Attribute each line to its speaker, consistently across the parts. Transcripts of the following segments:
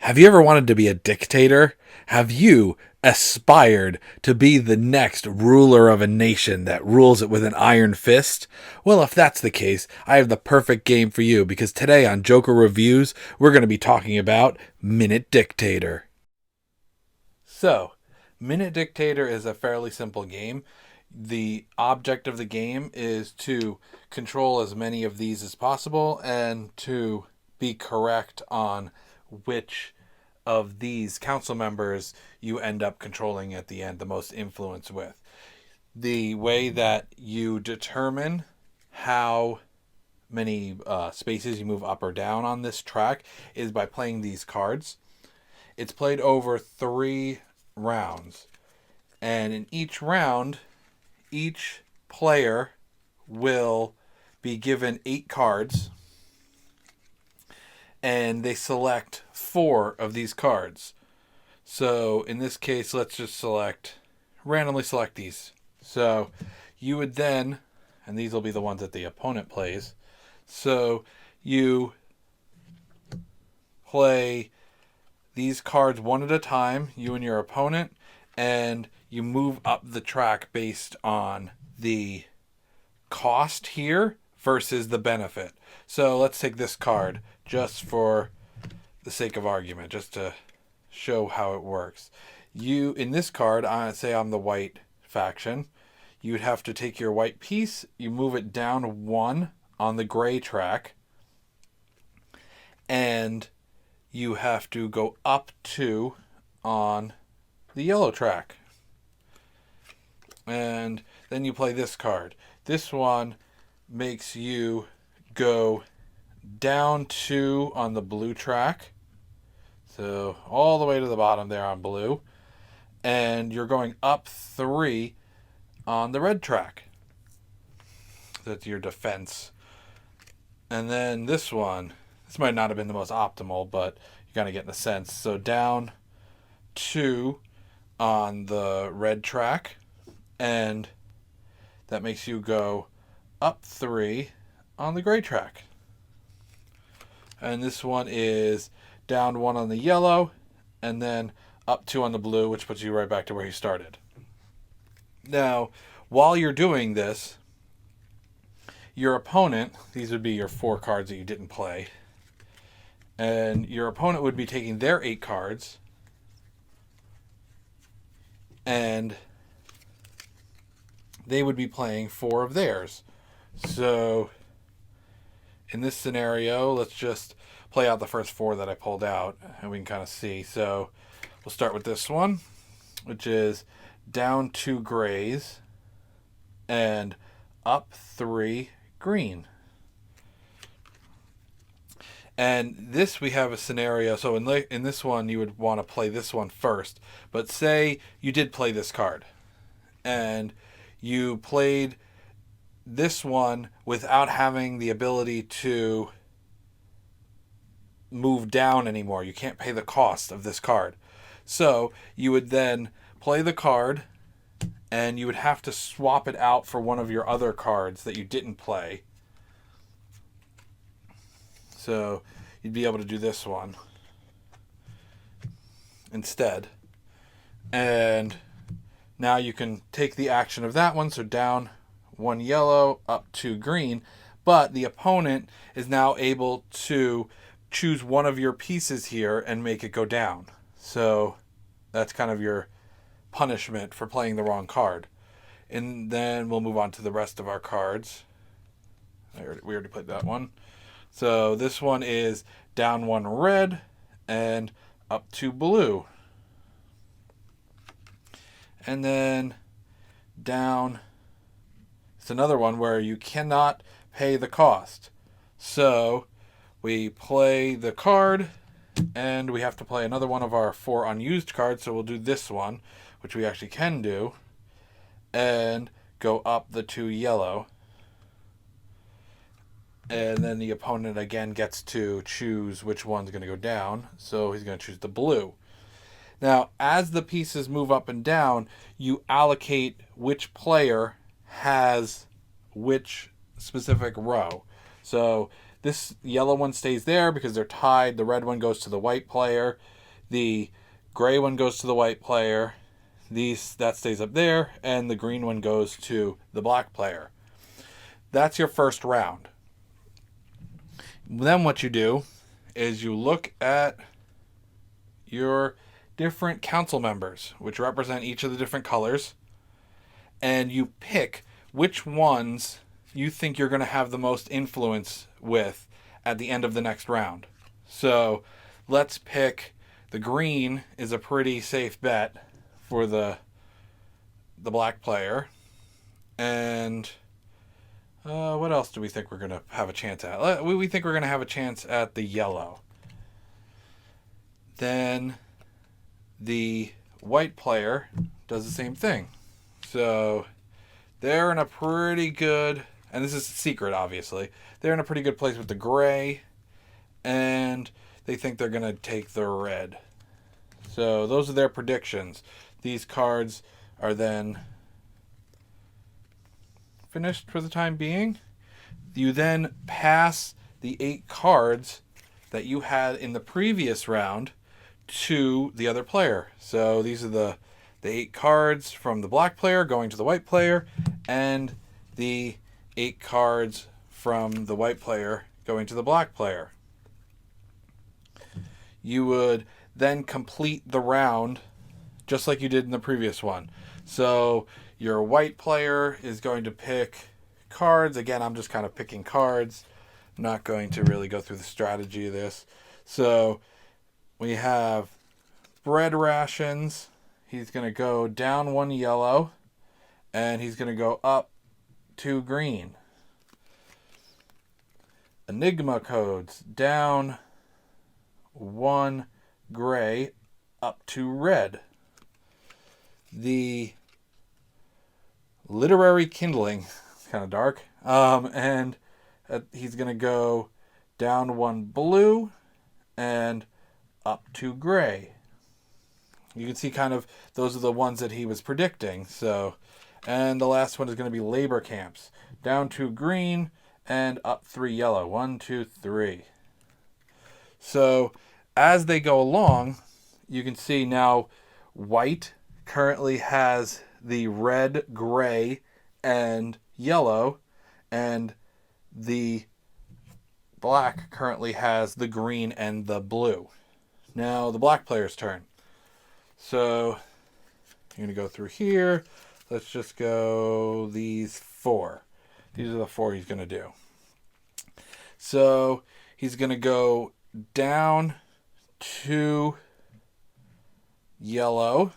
Speaker 1: Have you ever wanted to be a dictator? Have you aspired to be the next ruler of a nation that rules it with an iron fist? Well, if that's the case, I have the perfect game for you because today on Joker Reviews, we're going to be talking about Minute Dictator. So, Minute Dictator is a fairly simple game. The object of the game is to control as many of these as possible and to be correct on which of these council members you end up controlling at the end the most influence with. The way that you determine how many spaces you move up or down on this track is by playing these cards. It's played over 3 rounds, and in each round, each player will be given 8 cards, and they select 4 of these cards. So in this case, let's just randomly select these. So you would then, and these will be the ones that the opponent plays. So you play these cards one at a time, you and your opponent, and you move up the track based on the cost here versus the benefit. So let's take this card just for the sake of argument, just to show how it works. You, in this card, I say I'm the white faction. You would have to take your white piece, you move it down 1 on the gray track, and you have to go up 2 on the yellow track. And then you play this card. This one makes you go down 2 on the blue track. So all the way to the bottom there on blue. And you're going up 3 on the red track. That's your defense. And then this one, this might not have been the most optimal, but you kind of get the sense. So down 2 on the red track, and that makes you go up 3 on the gray track. And this one is down 1 on the yellow, and then up 2 on the blue, which puts you right back to where you started. Now, while you're doing this, your opponent, these would be your 4 cards that you didn't play, and your opponent would be taking their 8 cards, and they would be playing 4 of theirs. So in this scenario, let's just play out the first 4 that I pulled out, and we can kind of see. So we'll start with this one, which is down 2 grays and up 3 green. And this, we have a scenario. So in this one, you would want to play this one first. But say you did play this card, and you played this one without having the ability to move down anymore. You can't pay the cost of this card. So you would then play the card, and you would have to swap it out for one of your other cards that you didn't play. So you'd be able to do this one instead. And now you can take the action of that one. So down 1 yellow, up 2 green. But the opponent is now able to choose one of your pieces here and make it go down. So that's kind of your punishment for playing the wrong card. And then we'll move on to the rest of our cards. We already played that one. So this one is down 1 red and up 2 blue. And then down, it's another one where you cannot pay the cost. So we play the card, and we have to play another one of our 4 unused cards. So we'll do this one, which we actually can do, and go up the 2 yellow. And then the opponent again gets to choose which one's going to go down. So he's going to choose the blue. Now, as the pieces move up and down, you allocate which player has which specific row. So this yellow one stays there because they're tied. The red one goes to the white player. The gray one goes to the white player. That stays up there, and the green one goes to the black player. That's your first round. Then what you do is you look at your different council members, which represent each of the different colors, and you pick which ones you think you're going to have the most influence with at the end of the next round. So let's pick the green is a pretty safe bet for the black player. And what else do we think we're going to have a chance at? We think we're going to have a chance at the yellow. Then the white player does the same thing. So they're in a pretty good, and this is secret obviously, they're in a pretty good place with the gray, and they think they're going to take the red. So those are their predictions. These cards are then finished for the time being. You then pass the 8 cards that you had in the previous round to the other player. So these are the 8 cards from the black player going to the white player, and the 8 cards from the white player going to the black player. You would then complete the round just like you did in the previous one. So your white player is going to pick cards. Again, I'm just kind of picking cards. I'm not going to really go through the strategy of this. So we have bread rations. He's going to go down 1 yellow, and he's going to go up 2 green. Enigma codes, down 1 gray, up 2 red. The literary kindling, it's kind of dark, and he's going to go down 1 blue and up 2 gray. You can see kind of those are the ones that he was predicting. So, and the last one is going to be labor camps. Down 2 green and up 3 yellow. 1, 2, 3. So as they go along, you can see now white currently has the red, gray, and yellow, and the black currently has the green and the blue. Now the black player's turn. So you're going to go through here. Let's just go these 4. These are the 4 he's going to do. So he's going to go down 2 yellow,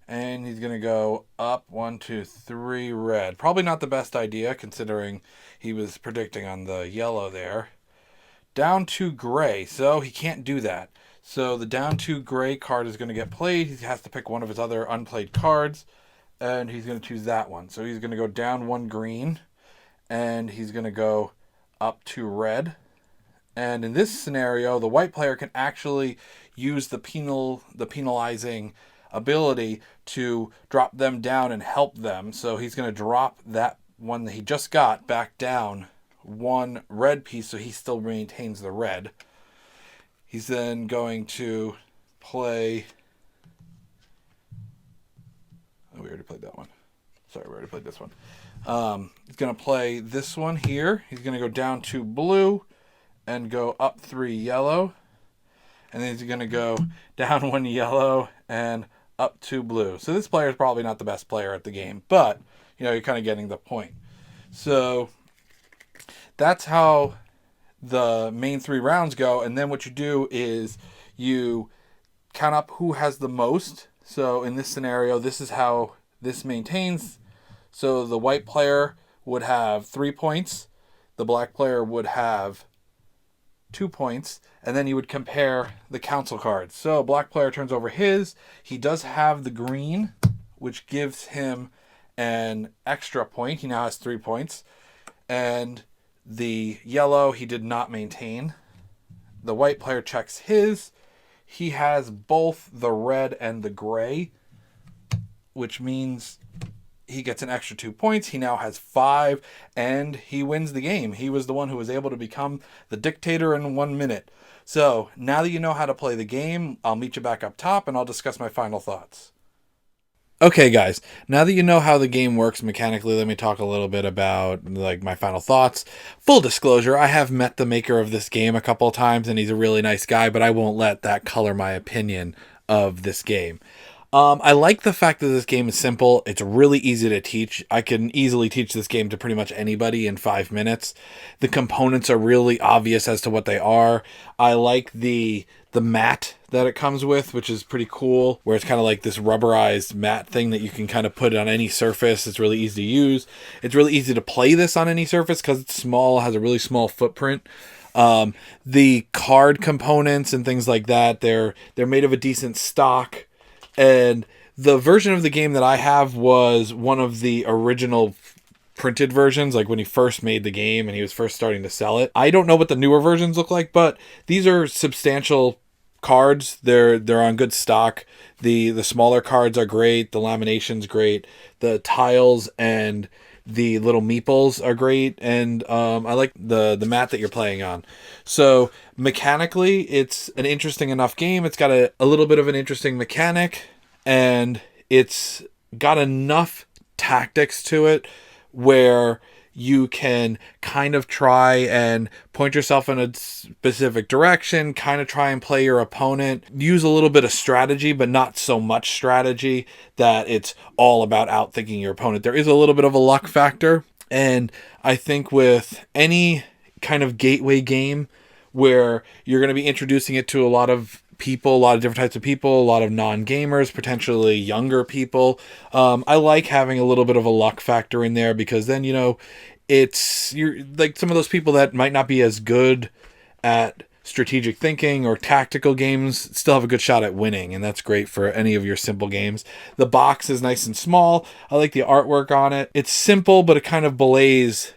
Speaker 1: and he's going to go up 1, 2, 3 red. Probably not the best idea considering he was predicting on the yellow there. Down 2 gray, so he can't do that. So the down 2 gray card is going to get played. He has to pick one of his other unplayed cards, and he's going to choose that one. So he's going to go down 1 green, and he's going to go up 2 red. And in this scenario, the white player can actually use the penalizing ability to drop them down and help them. So he's going to drop that one that he just got back down 1 red piece, so he still maintains the red. He's then going to play... Oh, we already played that one. Sorry, we already played this one. He's going to play this one here. He's going to go down 2 blue and go up 3 yellow. And then he's going to go down 1 yellow and up 2 blue. So this player is probably not the best player at the game, but, you're kind of getting the point. So that's how the main 3 rounds go, and then what you do is you count up who has the most. So in this scenario, this is how this maintains. So the white player would have 3 points, the black player would have 2 points, and then you would compare the council cards. So black player turns over his. He does have the green, which gives him an extra point. He now has 3 points. And the yellow he did not maintain. The white player checks his. He has both the red and the gray, which means he gets an extra 2 points. He now has 5, and he wins the game. He was the one who was able to become the dictator in 1 minute. So now that you know how to play the game, I'll meet you back up top and I'll discuss my final thoughts. Okay, guys, now that you know how the game works mechanically, let me talk a little bit about like my final thoughts. Full disclosure, I have met the maker of this game a couple of times and he's a really nice guy, but I won't let that color my opinion of this game. I like the fact that this game is simple. It's really easy to teach. I can easily teach this game to pretty much anybody in 5 minutes. The components are really obvious as to what they are. I like the mat that it comes with, which is pretty cool, where it's kind of like this rubberized mat thing that you can kind of put on any surface. It's really easy to use. It's really easy to play this on any surface because it's small, has a really small footprint. The card components and things like that, they're made of a decent stock. And the version of the game that I have was one of the original printed versions, like when he first made the game and he was first starting to sell it. I don't know what the newer versions look like, but these are substantial cards. They're on good stock. The smaller cards are great. The lamination's great. The tiles and the little meeples are great, and I like the mat that you're playing on. So mechanically, it's an interesting enough game. It's got a little bit of an interesting mechanic, and it's got enough tactics to it where you can kind of try and point yourself in a specific direction, kind of try and play your opponent, use a little bit of strategy, but not so much strategy that it's all about outthinking your opponent. There is a little bit of a luck factor. And I think with any kind of gateway game where you're going to be introducing it to a lot of people, a lot of different types of people, a lot of non-gamers, potentially younger people. I like having a little bit of a luck factor in there because then, you're like some of those people that might not be as good at strategic thinking or tactical games still have a good shot at winning, and that's great for any of your simple games. The box is nice and small. I like the artwork on it. It's simple, but it kind of belays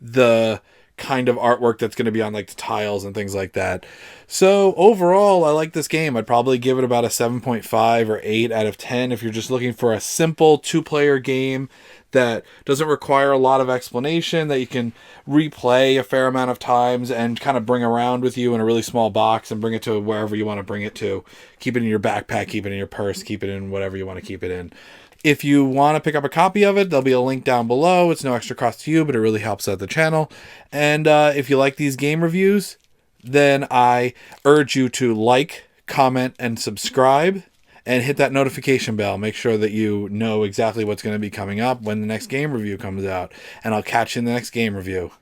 Speaker 1: the kind of artwork that's going to be on like the tiles and things like that. So overall, I like this game. I'd probably give it about a 7.5 or 8 out of 10 if you're just looking for a simple 2-player game that doesn't require a lot of explanation, that you can replay a fair amount of times and kind of bring around with you in a really small box and bring it to wherever you want to bring it to. Keep it in your backpack, keep it in your purse, keep it in whatever you want to keep it in. If you want to pick up a copy of it, there'll be a link down below. It's no extra cost to you, but it really helps out the channel. And if you like these game reviews, then I urge you to like, comment, and subscribe, and hit that notification bell. Make sure that you know exactly what's going to be coming up when the next game review comes out. And I'll catch you in the next game review.